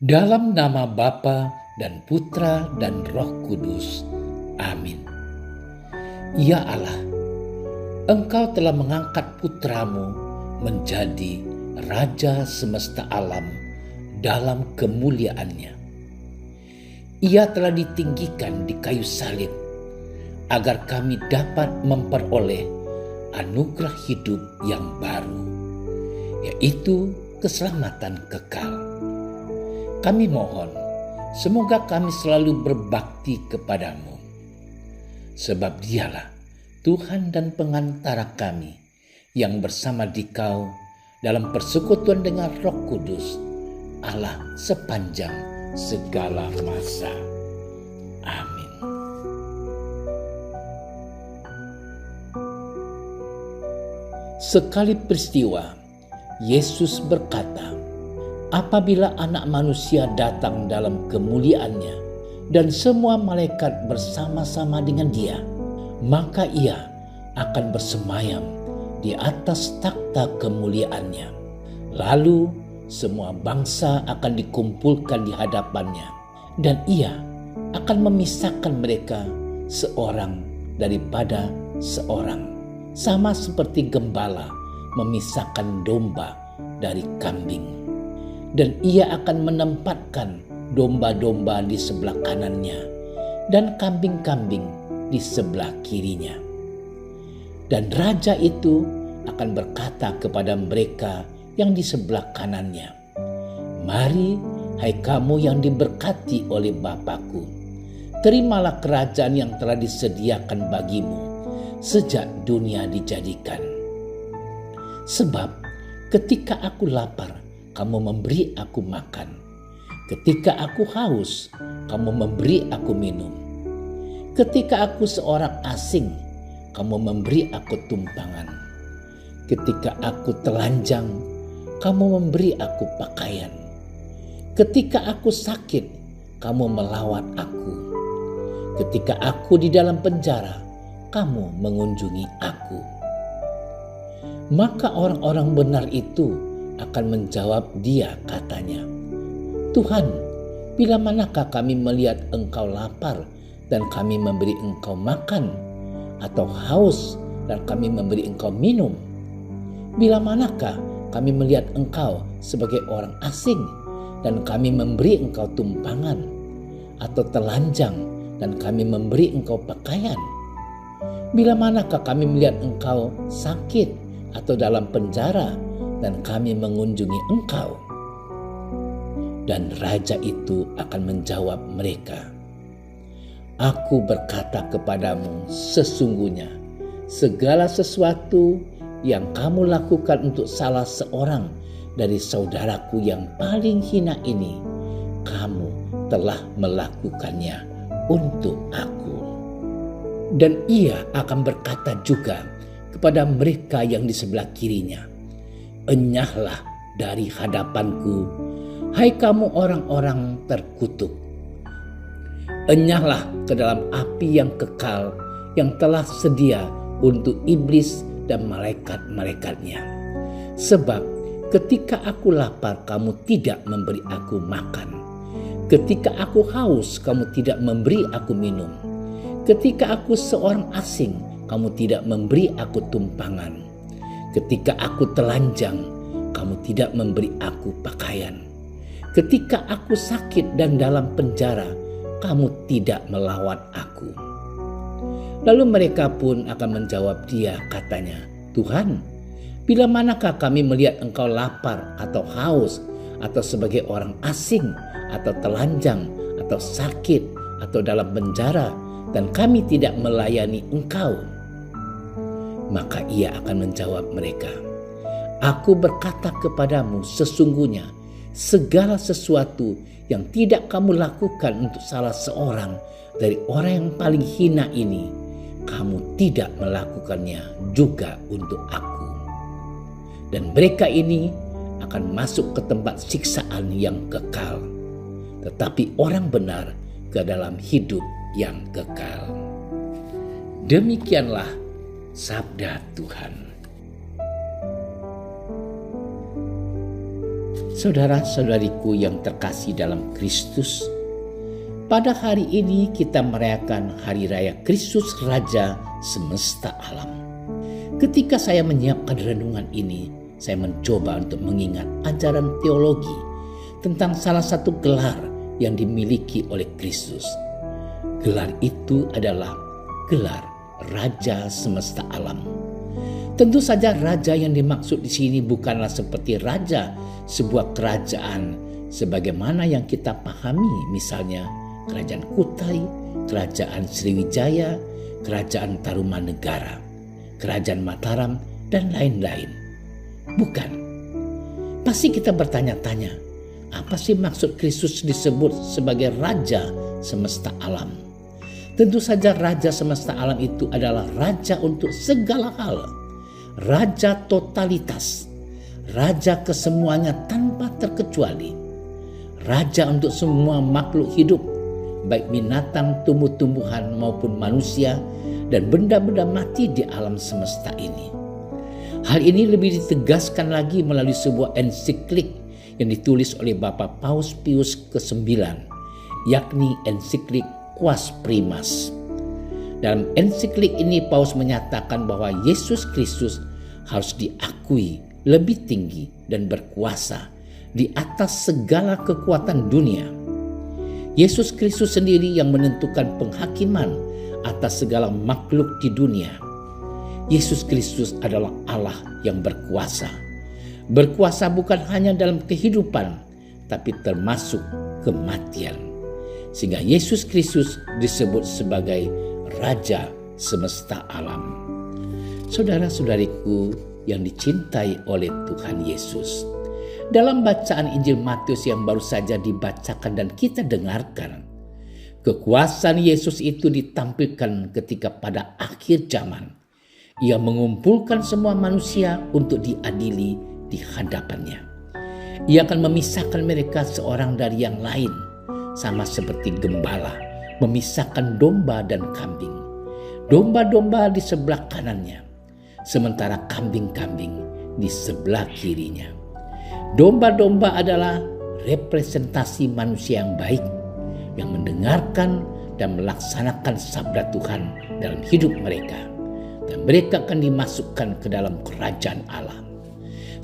Dalam nama Bapa dan Putra dan Roh Kudus. Amin. Ya Allah, Engkau telah mengangkat putramu menjadi Raja semesta alam dalam kemuliaannya. Ia telah ditinggikan di kayu salib agar kami dapat memperoleh anugerah hidup yang baru, yaitu keselamatan kekal. Kami mohon, semoga kami selalu berbakti kepadamu, sebab Dialah Tuhan dan pengantara kami yang bersama Dikau dalam persekutuan dengan Roh Kudus, Allah sepanjang segala masa. Amin. Sekali peristiwa, Yesus berkata, apabila Anak Manusia datang dalam kemuliaannya dan semua malaikat bersama-sama dengan Dia, maka Ia akan bersemayam di atas takhta kemuliaannya. Lalu semua bangsa akan dikumpulkan di hadapannya, dan Ia akan memisahkan mereka seorang daripada seorang, sama seperti gembala memisahkan domba dari kambing. Dan Ia akan menempatkan domba-domba di sebelah kanannya dan kambing-kambing di sebelah kirinya. Dan Raja itu akan berkata kepada mereka yang di sebelah kanannya, mari, hai kamu yang diberkati oleh Bapa-Ku, terimalah kerajaan yang telah disediakan bagimu sejak dunia dijadikan. Sebab ketika aku lapar, kamu memberi aku makan. Ketika aku haus, kamu memberi aku minum. Ketika aku seorang asing, kamu memberi aku tumpangan. Ketika aku telanjang, kamu memberi aku pakaian. Ketika aku sakit, kamu melawat aku. Ketika aku di dalam penjara, kamu mengunjungi aku. Maka orang-orang benar itu akan menjawab Dia, katanya, Tuhan, bila manakah kami melihat Engkau lapar dan kami memberi Engkau makan, atau haus dan kami memberi Engkau minum? Bila manakah kami melihat Engkau sebagai orang asing dan kami memberi Engkau tumpangan, atau telanjang dan kami memberi Engkau pakaian? Bila manakah kami melihat Engkau sakit atau dalam penjara dan kami mengunjungi Engkau? Dan Raja itu akan menjawab mereka, aku berkata kepadamu, sesungguhnya segala sesuatu yang kamu lakukan untuk salah seorang dari saudaraku yang paling hina ini, kamu telah melakukannya untuk aku. Dan Ia akan berkata juga kepada mereka yang di sebelah kirinya, enyahlah dari hadapanku, hai kamu orang-orang terkutuk. Enyahlah ke dalam api yang kekal yang telah sedia untuk iblis dan malaikat-malaikatnya. Sebab ketika aku lapar, kamu tidak memberi aku makan. Ketika aku haus, kamu tidak memberi aku minum. Ketika aku seorang asing, kamu tidak memberi aku tumpangan. Ketika aku telanjang, kamu tidak memberi aku pakaian. Ketika aku sakit dan dalam penjara, kamu tidak melawat aku. Lalu mereka pun akan menjawab Dia, katanya, Tuhan, bila manakah kami melihat Engkau lapar atau haus, atau sebagai orang asing, atau telanjang, atau sakit, atau dalam penjara, dan kami tidak melayani Engkau? Maka Ia akan menjawab mereka, aku berkata kepadamu, sesungguhnya segala sesuatu yang tidak kamu lakukan untuk salah seorang dari orang yang paling hina ini, kamu tidak melakukannya juga untuk aku. Dan mereka ini akan masuk ke tempat siksaan yang kekal, tetapi orang benar ke dalam hidup yang kekal. Demikianlah sabda Tuhan. Saudara-saudariku yang terkasih dalam Kristus, pada hari ini kita merayakan Hari Raya Kristus Raja semesta alam. Ketika saya menyiapkan renungan ini, saya mencoba untuk mengingat ajaran teologi tentang salah satu gelar yang dimiliki oleh Kristus. Gelar itu adalah gelar Raja semesta alam. Tentu saja raja yang dimaksud di sini bukanlah seperti raja sebuah kerajaan sebagaimana yang kita pahami, misalnya Kerajaan Kutai, Kerajaan Sriwijaya, Kerajaan Tarumanegara, Kerajaan Mataram, dan lain-lain. Bukan. Pasti kita bertanya-tanya, apa sih maksud Kristus disebut sebagai Raja semesta alam? Tentu saja Raja semesta alam itu adalah Raja untuk segala hal. Raja totalitas. Raja kesemuanya tanpa terkecuali. Raja untuk semua makhluk hidup, baik binatang, tumbuh-tumbuhan maupun manusia dan benda-benda mati di alam semesta ini. Hal ini lebih ditegaskan lagi melalui sebuah ensiklik yang ditulis oleh Bapak Paus Pius ke-9, yakni ensiklik Quas Primas. Dalam ensiklik ini Paus menyatakan bahwa Yesus Kristus harus diakui lebih tinggi dan berkuasa di atas segala kekuatan dunia. Yesus Kristus sendiri yang menentukan penghakiman atas segala makhluk di dunia. Yesus Kristus adalah Allah yang berkuasa. Berkuasa bukan hanya dalam kehidupan, tapi termasuk kematian. Sehingga Yesus Kristus disebut sebagai Raja semesta alam. Saudara-saudariku yang dicintai oleh Tuhan Yesus, dalam bacaan Injil Matius yang baru saja dibacakan dan kita dengarkan, kekuasaan Yesus itu ditampilkan ketika pada akhir zaman Ia mengumpulkan semua manusia untuk diadili di hadapannya. Ia akan memisahkan mereka seorang dari yang lain, sama seperti gembala memisahkan domba dan kambing. Domba-domba di sebelah kanannya, sementara kambing-kambing di sebelah kirinya. Domba-domba adalah representasi manusia yang baik, yang mendengarkan dan melaksanakan sabda Tuhan dalam hidup mereka, dan mereka akan dimasukkan ke dalam kerajaan Allah.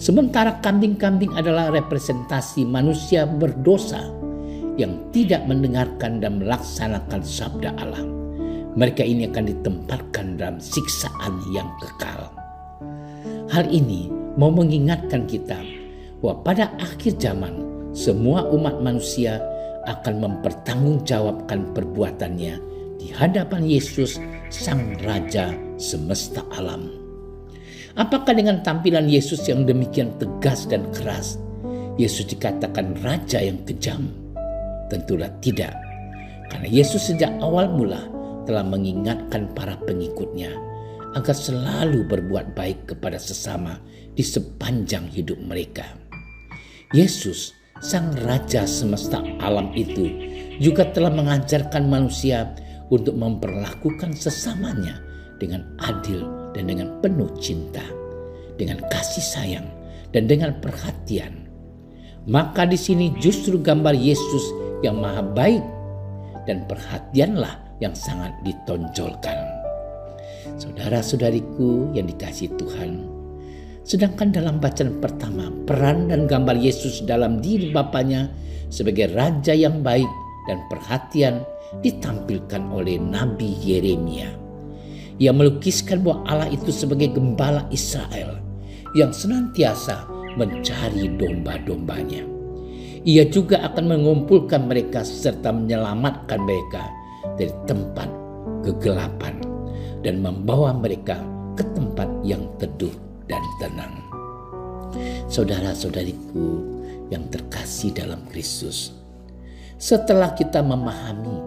Sementara kambing-kambing adalah representasi manusia berdosa yang tidak mendengarkan dan melaksanakan sabda Allah. Mereka ini akan ditempatkan dalam siksaan yang kekal. Hal ini mau mengingatkan kita bahwa pada akhir zaman semua umat manusia akan mempertanggungjawabkan perbuatannya di hadapan Yesus, Sang Raja semesta alam. Apakah dengan tampilan Yesus yang demikian tegas dan keras, Yesus dikatakan raja yang kejam? Tentulah tidak, karena Yesus sejak awal mula telah mengingatkan para pengikutnya agar selalu berbuat baik kepada sesama di sepanjang hidup mereka. Yesus, Sang Raja semesta alam itu, juga telah mengajarkan manusia untuk memperlakukan sesamanya dengan adil dan dengan penuh cinta, dengan kasih sayang dan dengan perhatian. Maka di sini justru gambar Yesus yang maha baik dan perhatianlah yang sangat ditonjolkan. Saudara-saudariku yang dikasihi Tuhan, sedangkan dalam bacaan pertama peran dan gambar Yesus dalam diri Bapaknya sebagai raja yang baik dan perhatian ditampilkan oleh Nabi Yeremia. Ia melukiskan bahwa Allah itu sebagai gembala Israel yang senantiasa mencari domba-dombanya. Ia juga akan mengumpulkan mereka serta menyelamatkan mereka dari tempat kegelapan dan membawa mereka ke tempat yang teduh dan tenang. Saudara-saudariku yang terkasih dalam Kristus, setelah kita memahami,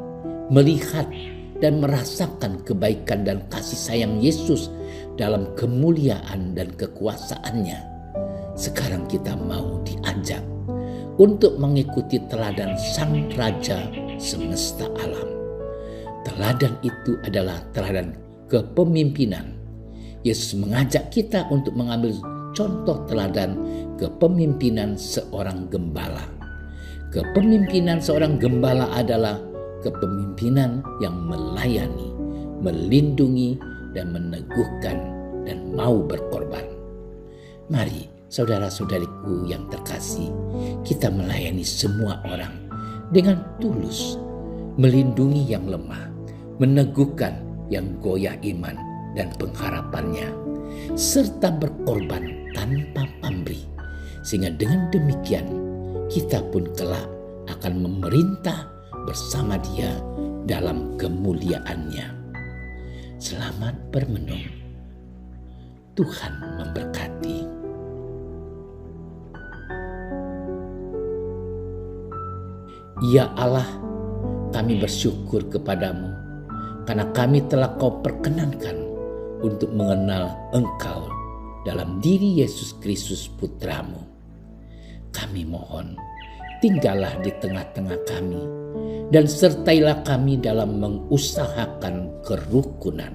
melihat dan merasakan kebaikan dan kasih sayang Yesus dalam kemuliaan dan kekuasaannya, sekarang kita mau diajak untuk mengikuti teladan Sang Raja semesta alam. Teladan itu adalah teladan kepemimpinan. Yesus mengajak kita untuk mengambil contoh teladan kepemimpinan seorang gembala. Kepemimpinan seorang gembala adalah kepemimpinan yang melayani, melindungi, dan meneguhkan, dan mau berkorban. Mari saudara-saudariku yang terkasih, kita melayani semua orang dengan tulus, melindungi yang lemah, meneguhkan yang goyah iman dan pengharapannya, serta berkorban tanpa pamrih, sehingga dengan demikian kita pun kelak akan memerintah bersama Dia dalam kemuliaannya. Selamat bermenung. Tuhan memberkati. Ya Allah, kami bersyukur kepadamu karena kami telah Kau perkenankan untuk mengenal Engkau dalam diri Yesus Kristus Putramu. Kami mohon, tinggallah di tengah-tengah kami dan sertailah kami dalam mengusahakan kerukunan,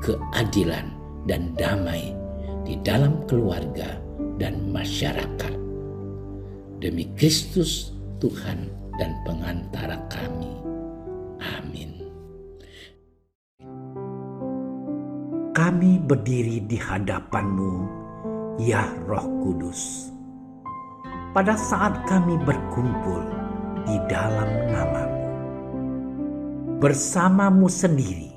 keadilan, dan damai di dalam keluarga dan masyarakat. Demi Kristus Tuhan dan pengantara kami. Amin. Kami berdiri di hadapan-Mu, ya Roh Kudus, pada saat kami berkumpul di dalam nama-Mu. Bersama-Mu sendiri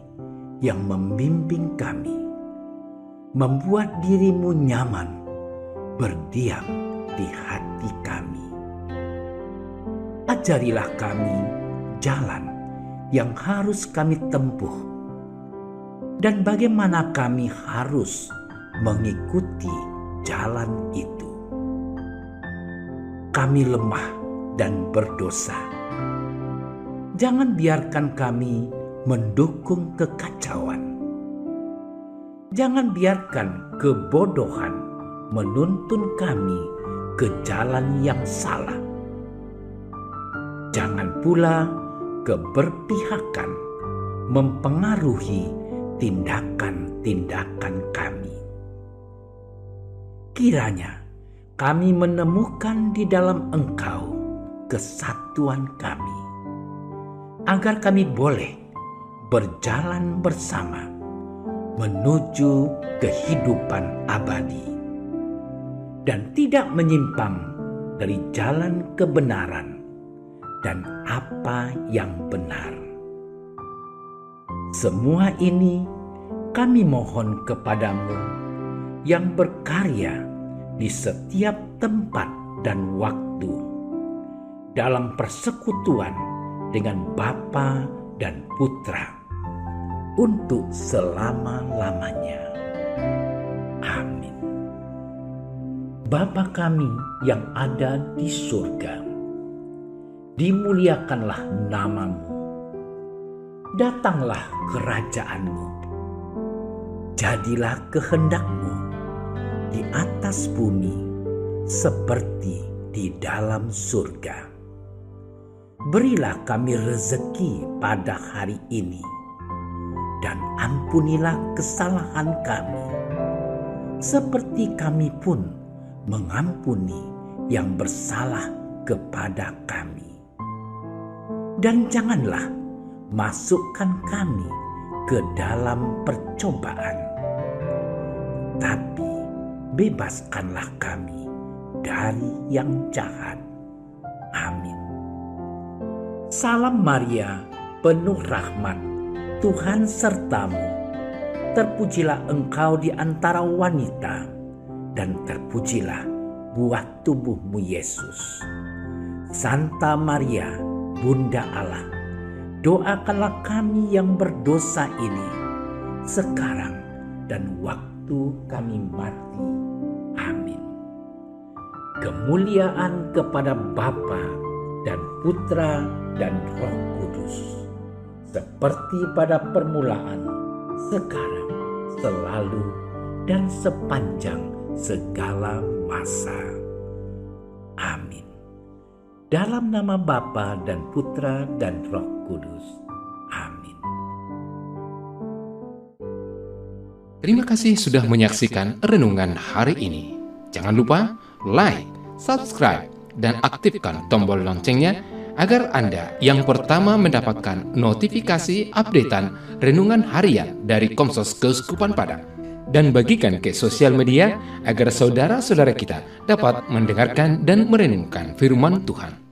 yang membimbing kami, membuat diri-Mu nyaman berdiam di hati kami. Ajarilah kami jalan yang harus kami tempuh dan bagaimana kami harus mengikuti jalan itu. Kami lemah dan berdosa. Jangan biarkan kami mendukung kekacauan. Jangan biarkan kebodohan menuntun kami ke jalan yang salah. Jangan pula keberpihakan mempengaruhi tindakan-tindakan kami. Kiranya kami menemukan di dalam Engkau kesatuan kami, agar kami boleh berjalan bersama menuju kehidupan abadi dan tidak menyimpang dari jalan kebenaran dan apa yang benar. Semua ini kami mohon kepadamu yang berkarya di setiap tempat dan waktu dalam persekutuan dengan Bapa dan Putra untuk selama-lamanya. Amin. Bapa kami yang ada di surga, dimuliakanlah nama-Mu. Datanglah kerajaan-Mu. Jadilah kehendak-Mu di atas bumi seperti di dalam surga. Berilah kami rezeki pada hari ini, dan ampunilah kesalahan kami, seperti kami pun mengampuni yang bersalah kepada kami. Dan janganlah masukkan kami ke dalam percobaan, tapi bebaskanlah kami dari yang jahat. Amin. Salam Maria, penuh rahmat, Tuhan sertamu. Terpujilah engkau di antara wanita, dan terpujilah buah tubuhmu Yesus. Santa Maria, Bunda Allah, doakanlah kami yang berdosa ini, sekarang dan waktu kami mati. Amin. Kemuliaan kepada Bapa dan Putra dan Roh Kudus, seperti pada permulaan, sekarang, selalu, dan sepanjang segala masa. Amin. Dalam nama Bapa dan Putra dan Roh Kudus. Amin. Terima kasih sudah menyaksikan renungan hari ini. Jangan lupa like, subscribe, dan aktifkan tombol loncengnya agar Anda yang pertama mendapatkan notifikasi updatean renungan harian dari Komsos Keuskupan Padang. Dan bagikan ke sosial media agar saudara-saudara kita dapat mendengarkan dan merenungkan firman Tuhan.